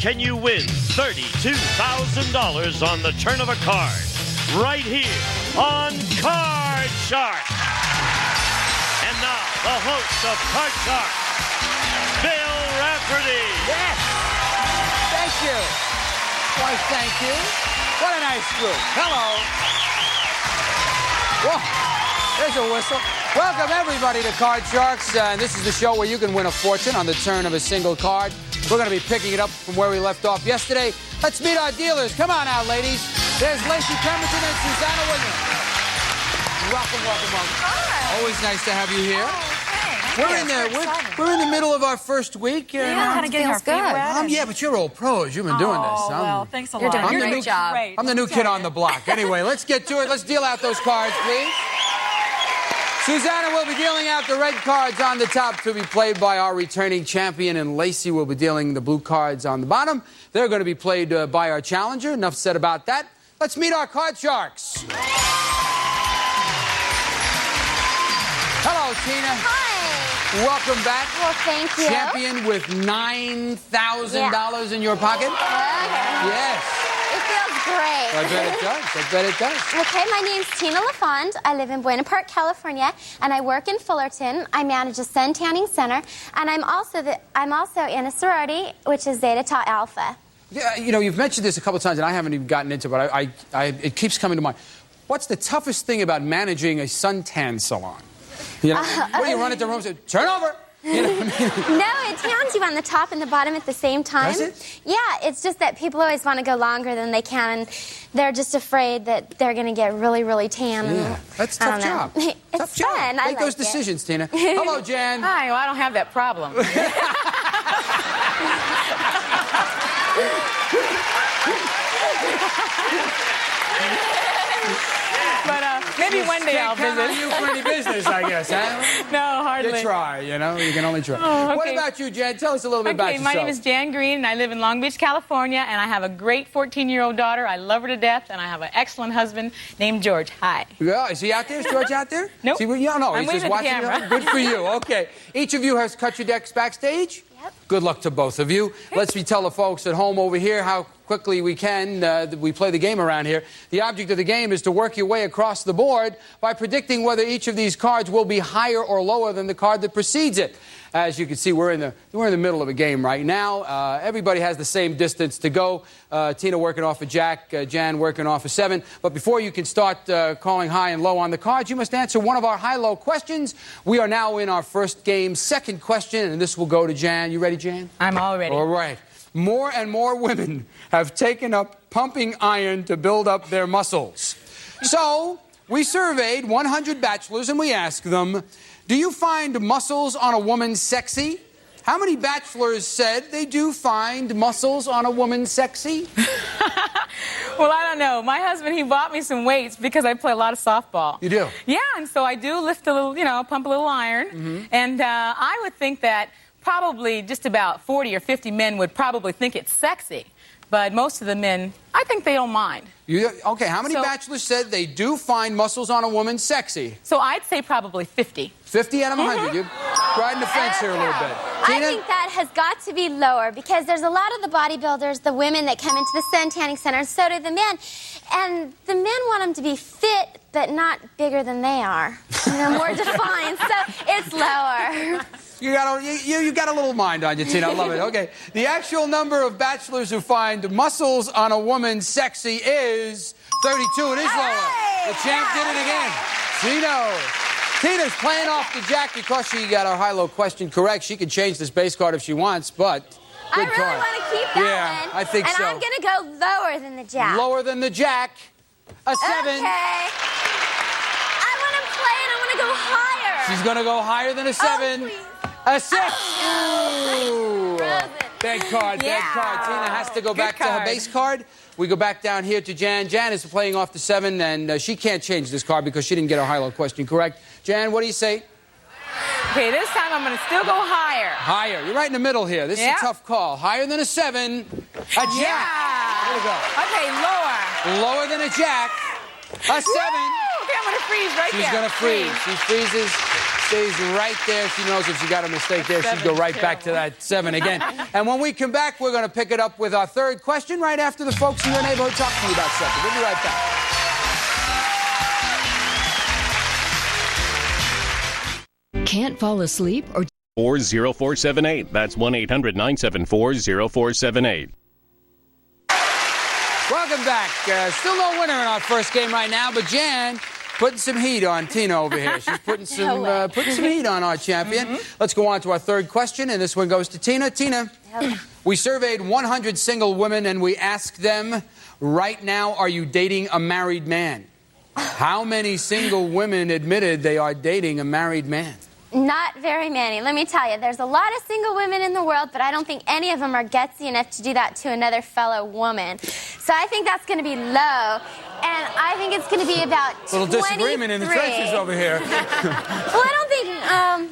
can you win $32,000 on the turn of a card? Right here on Card Shark. And now, the host of Card Shark, Bill Rafferty. Yes. Thank you. Why, thank you. What a nice group. Hello. Whoa. There's a whistle. Welcome, everybody, to Card Sharks. And this is the show where you can win a fortune on the turn of a single card. We're going to be picking it up from where we left off yesterday. Let's meet our dealers. Come on out, ladies. There's Lacey Pemberton and Susanna Williams. Welcome, welcome, welcome. Hi. Always nice to have you here. Oh, We're in the middle of our first week. Yeah, kind of getting our feet wet. Yeah, but you're old pros. You've been doing this. Oh, well, thanks a lot. You're doing I'm a the great new- job. Great. I'm the new kid on the block. Anyway, let's get to it. Let's deal out those cards, please. Susanna will be dealing out the red cards on the top to be played by our returning champion, and Lacey will be dealing the blue cards on the bottom. They're going to be played by our challenger. Enough said about that. Let's meet our Card Sharks. Hello, Tina. Hi. Welcome back. Well, thank you. Champion with $9,000 in your pocket. Okay. Yes. It feels great. I bet it does. I bet it does. Okay, my name's Tina LaFond. I live in Buena Park, California, and I work in Fullerton. I manage a SYN tanning center, and I'm also in a sorority, which is Zeta Tau Alpha. Yeah, you know, you've mentioned this a couple of times, and I haven't even gotten into it, but it keeps coming to mind. What's the toughest thing about managing a suntan salon? You know, where you run into rooms and turn over. You know what I mean? No, it tans you on the top and the bottom at the same time. Does it? Yeah, it's just that people always want to go longer than they can, and they're just afraid that they're going to get really, really tan. Yeah, and, that's a I tough don't know. job. It's Tough job. fun. I Make like those it. decisions, Tina. Hello, Jan. Hi, well, I don't have that problem. But maybe one day I'll Can't count on visit. you for any business, I guess, huh? No, hardly. You try, you know, you can only try. Oh, okay. What about you, Jan? Tell us a little bit about Okay, yourself. my name is Jan Green, and I live in Long Beach, California, and I have a great 14-year-old daughter. I love her to death, and I have an excellent husband named George. Hi. Yeah, is he out there? Is George out there? Nope. See, yeah, no, I'm he's just waving at the watching. camera. Good for you. Okay. Each of you has cut your decks backstage? Yep. Good luck to both of you. Let's tell the folks at home over here how quickly we can. We play the game around here. The object of the game is to work your way across the board by predicting whether each of these cards will be higher or lower than the card that precedes it. As you can see, we're in the middle of a game right now. Everybody has the same distance to go. Tina working off a jack, Jan working off a 7. But before you can start calling high and low on the cards, you must answer one of our high-low questions. We are now in our first game, second question, and this will go to Jan. You ready, Jan? I'm all ready. All right. More and more women have taken up pumping iron to build up their muscles. So, we surveyed 100 bachelors and we asked them, do you find muscles on a woman sexy? How many bachelors said they do find muscles on a woman sexy? Well, I don't know. My husband, he bought me some weights because I play a lot of softball. You do? Yeah, and so I do lift a little, pump a little iron. Mm-hmm. And I would think that probably just about 40 or 50 men would probably think it's sexy. But most of the men, I think they don't mind. Okay, how many bachelors said they do find muscles on a woman sexy? So I'd say probably 50. 50 out of 100. You're riding the fence here a little bit. I think that has got to be lower because there's a lot of the bodybuilders, the women that come into the SYN tanning center, and so do the men. And the men want them to be fit, but not bigger than they are. More defined, so it's lower. You got a little mind on you, Tina. I love it. Okay. The actual number of bachelors who find muscles on a woman sexy is 32. It is lower. The champ did it again. She knows. Tina's playing off the jack because she got our high-low question correct. She can change this base card if she wants, but I good really card. want to keep that Yeah, one. I think and so. I'm going to go lower than the jack. Lower than the jack. A 7. Okay. I want to play and I want to go higher. She's going to go higher than a 7. Oh, please. A 6. Ooh. Frozen. Bad card, bad card. Tina has to go back to her base card. We go back down here to Jan. Jan is playing off the 7, and she can't change this card because she didn't get her high-low question correct. Jan, what do you say? Okay, this time I'm going to still go higher. Higher. You're right in the middle here. This is a tough call. Higher than a 7. A jack. Yeah. There we go. Okay, lower. Lower than a jack. A 7. Woo! Okay, I'm going to freeze right there. She's going to freeze. She freezes. Stays right there. She knows if she got a mistake there, she'd go right back to that 7 again. And when we come back, we're going to pick it up with our third question right after the folks in your neighborhood talk to you about something. We'll be right back. Can't fall asleep or 40478. That's 1-800-974-0478. Welcome back. Still no winner in our first game right now, but Jan putting some heat on Tina over here. She's putting some heat on our champion. Let's go on to our third question, and this one goes to Tina. Tina, we surveyed 100 single women, and we asked them, right now, are you dating a married man? How many single women admitted they are dating a married man? Not very many. Let me tell you, there's a lot of single women in the world, but I don't think any of them are gutsy enough to do that to another fellow woman. So I think that's going to be low, and I think it's going to be about 23. Little disagreement in the trenches over here. Well, I don't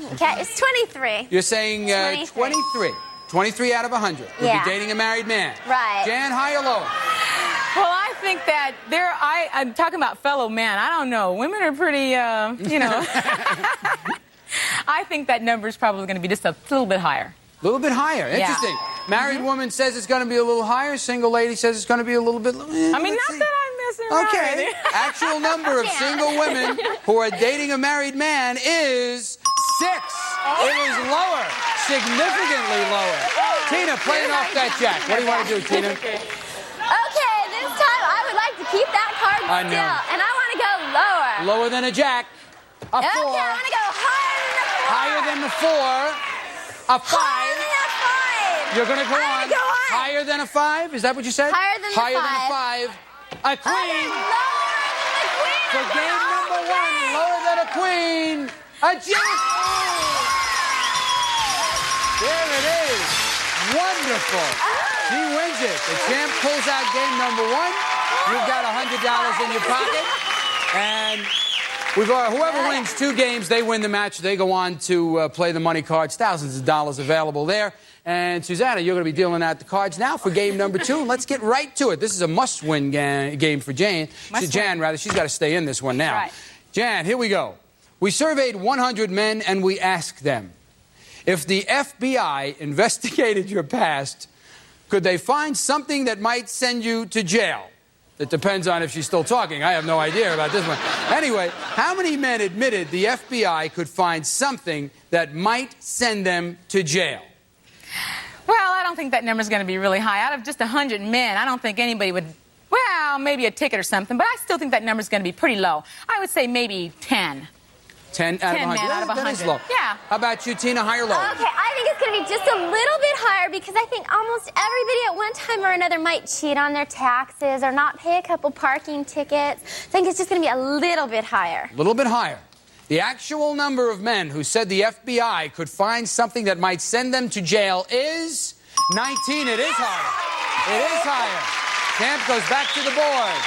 think, okay, it's 23. You're saying 23. 23 out of 100 would be dating a married man. Right. Jan, high or low? Well, I think that I'm talking about fellow men. I don't know. Women are pretty, you know. I think that number is probably going to be just a little bit higher. A little bit higher. Interesting. Married woman says it's going to be a little higher. Single lady says it's going to be a little bit lower. I mean, not that I'm messing around. Okay. Actual number of single women who are dating a married man is 6. It is lower. Significantly lower. Tina, playing off that jack. What do you want to do, Tina? Okay, this time I would like to keep that card still, and I want to go lower. Lower than a jack. A 4. Okay, I want to go higher than the 4. Higher than the 4. A 5. Higher than a 5. You're going to go on. Go on. Higher than a 5? Is that what you said? Higher than Higher the 5. than a 5. A queen. Lower than the queen. For game number 1, lower than a queen. A jack. There it is. Wonderful. She wins it. The champ pulls out game number 1. You've got $100 in your pocket. And whoever wins 2 games, they win the match. They go on to play the money cards. Thousands of dollars available there. And Susanna, you're going to be dealing out the cards now for game number 2. Let's get right to it. This is a must-win game for Jan. Jan, she's got to stay in this one now. Right. Jan, here we go. We surveyed 100 men, and we asked them, if the FBI investigated your past, could they find something that might send you to jail? It depends on if she's still talking. I have no idea about this one. Anyway, how many men admitted the FBI could find something that might send them to jail? Well, I don't think that number is going to be really high. Out of just 100 men, I don't think anybody would, well, maybe a ticket or something, but I still think that number is going to be pretty low. I would say maybe 10. 10 out of 100. Men out of 100. That is low. Yeah. How about you, Tina? High or low? Okay, I think it's going to be just a little bit higher because I think almost everybody at one time or another might cheat on their taxes or not pay a couple parking tickets. I think it's just going to be a little bit higher. A little bit higher. The actual number of men who said the FBI could find something that might send them to jail is 19. It is higher. It is higher. Champ goes back to the board.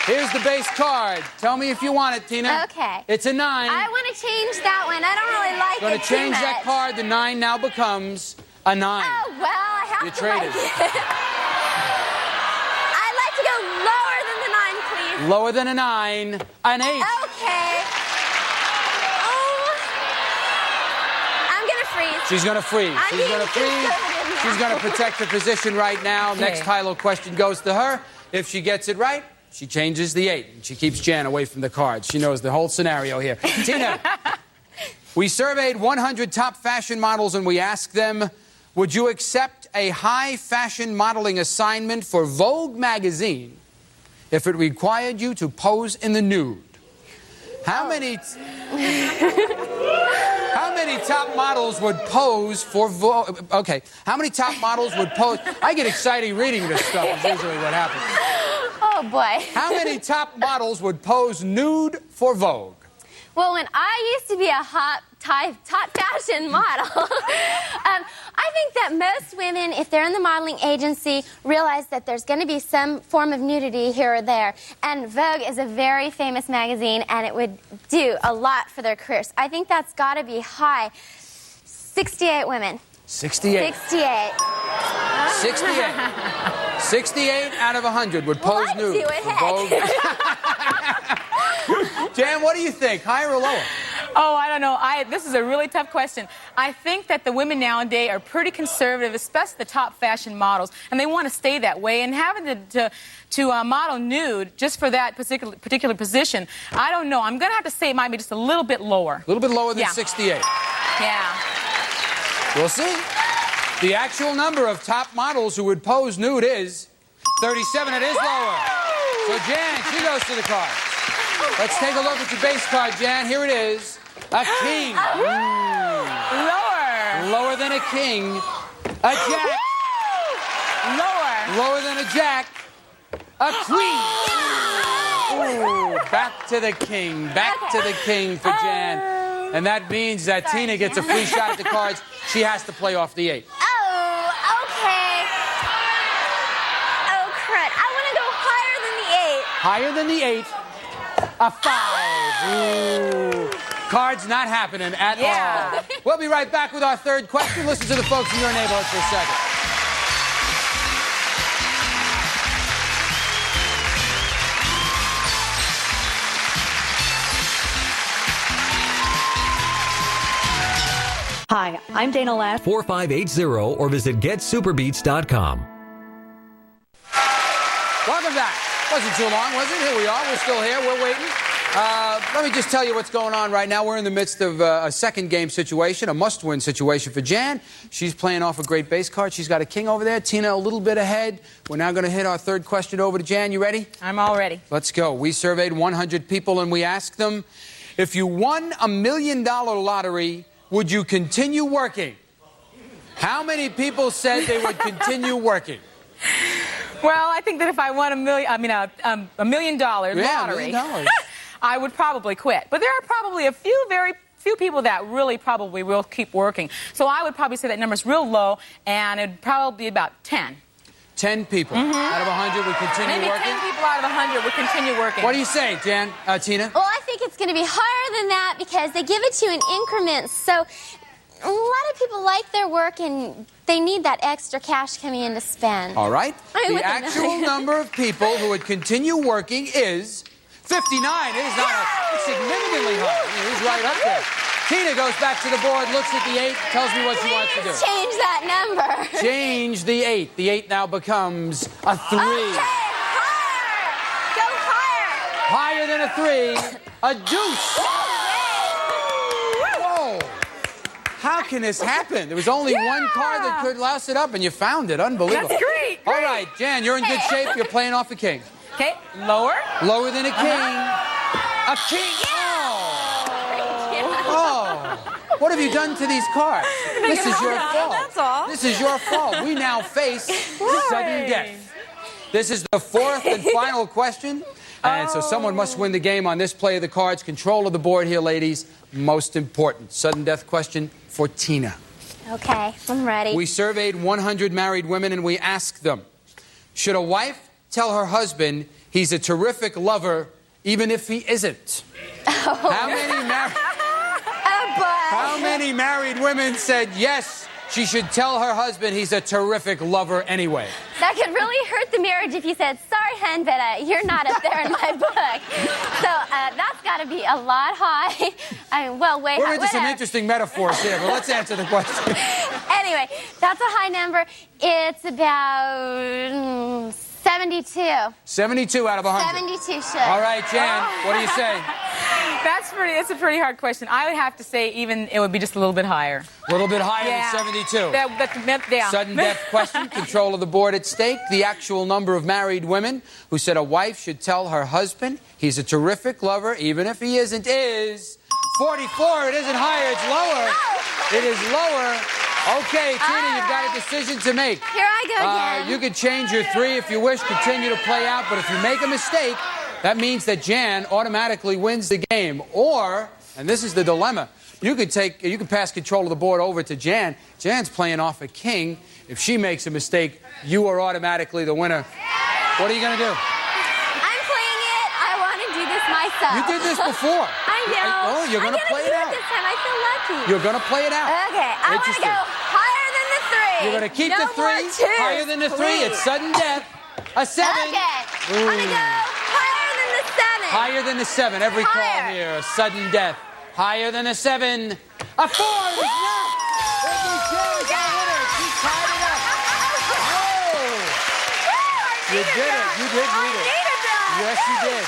Here's the base card. Tell me if you want it, Tina. Okay. It's a 9. I want to change that one. I don't really like it. Going to change that card. The 9 now becomes a 9. Oh, well, I have You to traded. like it. I'd like to go lower than the 9, please. Lower than a 9. An 8. Okay. Oh. I'm going to freeze. She's going to freeze. I'm She's going to being freeze. conservative now. She's going to protect her position right now. Okay. Next high-low question goes to her. If she gets it right, she changes the 8. And she keeps Jan away from the cards. She knows the whole scenario here. Tina, we surveyed 100 top fashion models, and we asked them, would you accept a high fashion modeling assignment for Vogue magazine if it required you to pose in the nude? How many top models would pose for Vogue? Okay, how many top models would pose? I get excited reading this stuff. Is usually what happens. Oh, boy. How many top models would pose nude for Vogue? Well, when I used to be a top fashion model, I think that most women, if they're in the modeling agency, realize that there's going to be some form of nudity here or there. And Vogue is a very famous magazine, and it would do a lot for their careers. I think that's got to be high. 68 women. 68. 68. 68. 68 out of 100 would pose What? nude Do it, for Vogue. Jan, what do you think? Higher or lower? Oh, I don't know. This is a really tough question. I think that the women nowadays are pretty conservative, especially the top fashion models, and they want to stay that way. And having to model nude just for that particular position, I don't know. I'm going to have to say it might be just a little bit lower. A little bit lower than 68. Yeah. We'll see. The actual number of top models who would pose nude is 37. It is lower. So Jan, she goes to the cards. Let's take a look at your base card, Jan. Here it is. A king. Lower. Lower than a king. A jack. Lower. Lower than a jack. A queen. Ooh, back to the king. Back to the king for Jan. And that means that Tina gets a free shot at the cards. She has to play off the 8. Oh, okay. Oh, crud. I want to go higher than the 8. Higher than the 8. A 5. Ooh. Cards not happening at all. We'll be right back with our third question. Listen to the folks in your neighborhood for a second. Hi, I'm Dana Lass. 4580 or visit getsuperbeats.com. Welcome back. Wasn't too long, was it? Here we are. We're still here. We're waiting. Let me just tell you what's going on right now. We're in the midst of a second game situation, a must-win situation for Jan. She's playing off a great base card. She's got a king over there. Tina a little bit ahead. We're now going to hit our third question over to Jan. You ready? I'm all ready. Let's go. We surveyed 100 people and we asked them, if you won $1 million lottery, would you continue working? How many people said they would continue working? Well, I think that if I won $1 million lottery, $1 million. I would probably quit. But there are probably very few people that really probably will keep working. So I would probably say that number's real low, and it'd probably be about 10. 10 people out of 100 would continue Maybe working? 10 people out of 100 would continue working. What do you say, Jan? Tina? Well, I think it's going to be higher than that because they give it to you in increments. So a lot of people like their work and they need that extra cash coming in to spend. All right. I mean, The actual number of people who would continue working is 59. It is not it's significantly high. It is right up there. Tina goes back to the board, looks at the 8, tells me what she wants to do. Change that number. Change the 8. The 8 now becomes a 3. Okay, higher. Go higher. Higher than a 3. A deuce. Whoa. How can this happen? There was only one card that could louse it up, and you found it. Unbelievable. That's great. All right, Jan, you're in good shape. You're playing off a king. Okay, lower. Lower than a king. A king. Oh. What have you done to these cards? This is your fault. That's all. This is your fault. We now face sudden death. This is the fourth and final question. And so someone must win the game on this play of the cards. Control of the board here, ladies. Most important. Sudden death question for Tina. Okay, I'm ready. We surveyed 100 married women and we asked them, should a wife tell her husband he's a terrific lover even if he isn't? How many married women said yes, she should tell her husband he's a terrific lover anyway? That could really hurt the marriage if you said, sorry, hun, but you're not up there in my book. So that's got to be a lot high. Way We're high. into some interesting metaphors here, but let's answer the question. Anyway, that's a high number. It's about 72. 72 out of 100. 72 should. All right, Jan, what do you say? That's a pretty hard question. I would have to say even it would be just a little bit higher. A little bit higher than 72. Yeah. Sudden death question, control of the board at stake. The actual number of married women who said a wife should tell her husband he's a terrific lover, even if he isn't, is 44. It isn't higher, it's lower. It is lower. Okay, Tina, you've got a decision to make. Here I go again. You could change your 3 if you wish, continue to play out, but if you make a mistake, that means that Jan automatically wins the game. Or, and this is the dilemma, you could pass control of the board over to Jan. Jan's playing off a king. If she makes a mistake, you are automatically the winner. What are you going to do? I'm playing it. I want to do this myself. You did this before. I know. Oh, you're going to play it out. This time. I feel lucky. You're going to play it out. Okay, I want to go higher than the 3. You're going to keep the 3 higher than the 3. It's sudden death. A 7. Okay, I'm going to go higher than the 7. Higher than the 7. Every call here. A sudden death. Higher than a 7. A 4. It's not. It's a winner. She tied it up. Oh. You did it. You did read it. Yes, you did.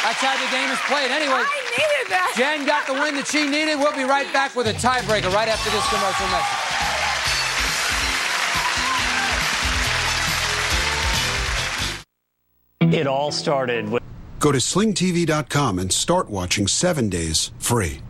That's how the game is played. Anyway, I needed that. Jen got the win that she needed. We'll be right back with a tiebreaker right after this commercial message. It all started with... Go to slingtv.com and start watching 7 days free.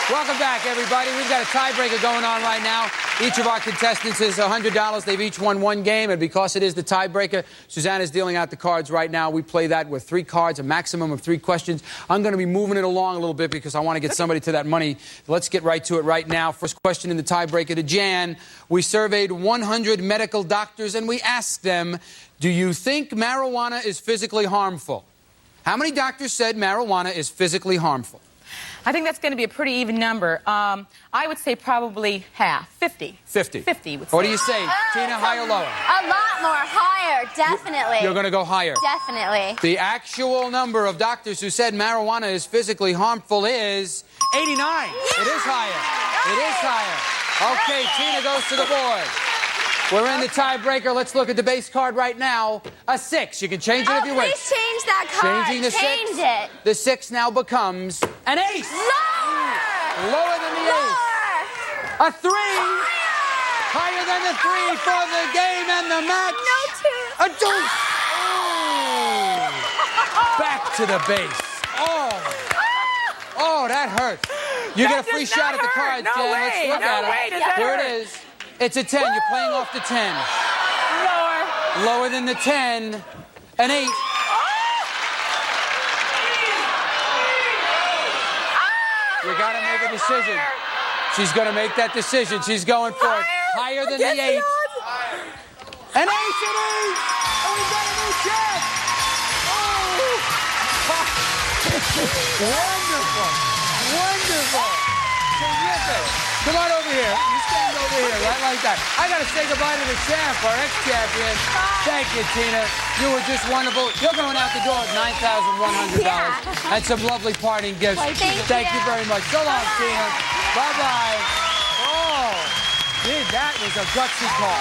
Welcome back, everybody. We've got a tiebreaker going on right now. Each of our contestants is $100. They've each won one game, and because it is the tiebreaker, Suzanne is dealing out the cards right now. We play that with 3 cards, a maximum of 3 questions. I'm going to be moving it along a little bit because I want to get somebody to that money. Let's get right to it right now. First question in the tiebreaker to Jan. We surveyed 100 medical doctors, and we asked them, do you think marijuana is physically harmful? How many doctors said marijuana is physically harmful? I think that's going to be a pretty even number. I would say probably half. 50. 50. 50 would say. What do you say? Tina, higher or lower? A lot more. Higher, definitely. You're going to go higher. Definitely. The actual number of doctors who said marijuana is physically harmful is 89. It is higher. It is higher. Okay, Tina goes to the board. We're in the tiebreaker. Let's look at the base card right now. A 6. You can change it if you wish. Please change that card. Changing the 6. Change it. The 6 now becomes an ace. Lower. Lower than the ace. A 3. Higher than the 3 for the game and the match. No 2. A deuce. Oh. Back to the base. Oh, that hurt. You get a free shot at the cards, Jen. Let's look at it. Here it is. It's a 10. You're playing off the 10. Lower. Lower than the 10. An 8. You got to make a decision. She's going to make that decision. She's going for it. Higher than the 8. An ace it is! And we've got a new champ! Oh! Wonderful! Wonderful! Terrific! Come on over here. You stand over here, right like that. I got to say goodbye to the champ, our ex-champion. Thank you, Tina. You were just wonderful. You're going out the door with $9,100 and some lovely parting gifts. Thank you very much. So long, Tina. Bye-bye. Oh, gee, that was a gutsy call.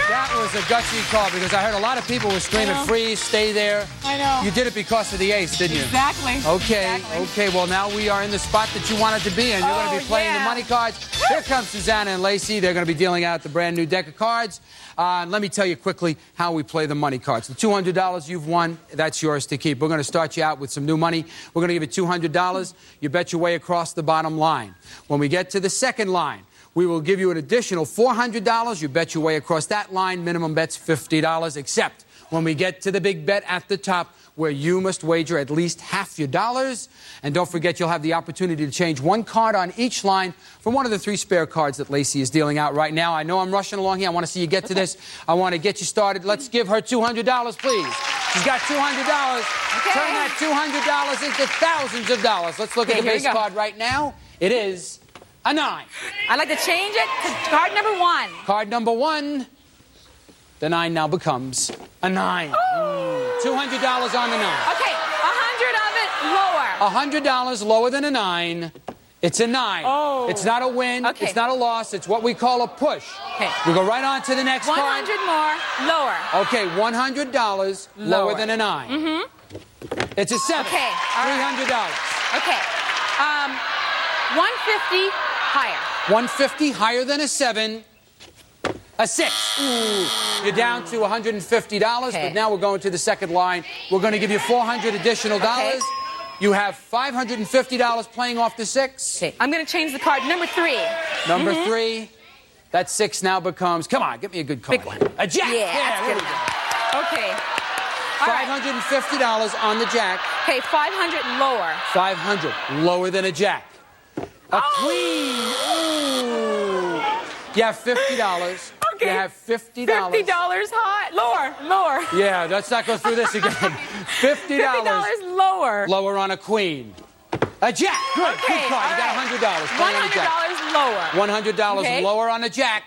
That was a gutsy call because I heard a lot of people were screaming, freeze, stay there. I know. You did it because of the ace, didn't you? Exactly. Okay, okay. Well, now we are in the spot that you wanted to be in. You're going to be playing the money cards. Here comes Susanna and Lacey. They're going to be dealing out the brand new deck of cards. Let me tell you quickly how we play the money cards. The $200 you've won, that's yours to keep. We're going to start you out with some new money. We're going to give you $200. You bet your way across the bottom line. When we get to the second line, we will give you an additional $400. You bet your way across that line. Minimum bet's $50, except when we get to the big bet at the top, where you must wager at least half your dollars. And don't forget, you'll have the opportunity to change one card on each line from one of the 3 spare cards that Lacey is dealing out right now. I know I'm rushing along here. I want to see you get to this. I want to get you started. Let's give her $200, please. She's got $200. Okay. Turn that $200 into thousands of dollars. Let's look at the base card right now. It is a 9. I'd like to change it to card number 1. Card number 1. The 9 now becomes a 9. $200 on the 9. Okay, 100 of it lower. $100 lower than a 9. It's a 9. Oh. It's not a win. Okay. It's not a loss. It's what we call a push. Okay. We go right on to the next 100 card. more, lower. Okay, $100 lower than a 9. Mm-hmm. It's a 7. Okay. $300. Okay. 150 higher. 150 higher than a 7. A 6. Ooh. You're down to $150, but now we're going to the second line. We're going to give you $400 additional dollars. You have $550 playing off the 6. Okay. I'm going to change the card. Number 3. Number 3. That 6 now becomes, come on, give me a good card. Big one. A jack. Yeah, that's there good. we go. Okay. $550 on the jack. Okay, 500 lower. 500 lower than a jack. A queen. Ooh. You have $50. Okay. You have $50. $50 high. Lower. Yeah, let's not go through this again. $50 lower. Lower on a queen. A jack. Good. Okay, Good card. You got $100. $100 lower. $100 lower on a jack.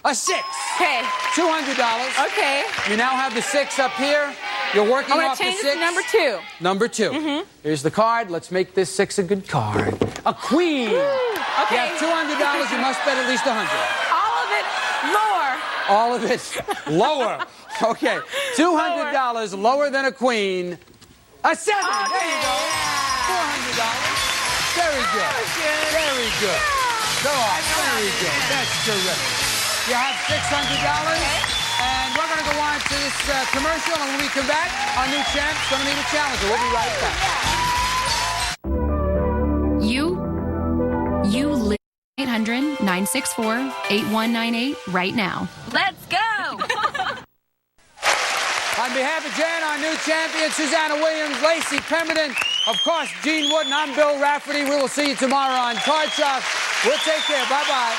A 6. Okay. $200. Okay. You now have the 6 up here. You're working I'm off going the to change 6. it to number 2. Number 2. Here's the card. Let's make this 6 a good card. A queen. Okay. You have $200. You must bet at least $100. All of it lower. All of it lower. Okay. $200 lower than a queen. A 7. Okay. There you go. $400. Very good. Very good. Go on. Very good. That's terrific. You have $600. And we're going to go on to this commercial. And when we come back, our new champ's going to meet a challenger. We'll be right back. You live 800-964-8198 right now. Let's go. On behalf of Jan, our new champion, Susanna Williams, Lacey Pemberton, of course, Gene Wood, and I'm Bill Rafferty. We will see you tomorrow on Card Shark. We'll take care. Bye-bye.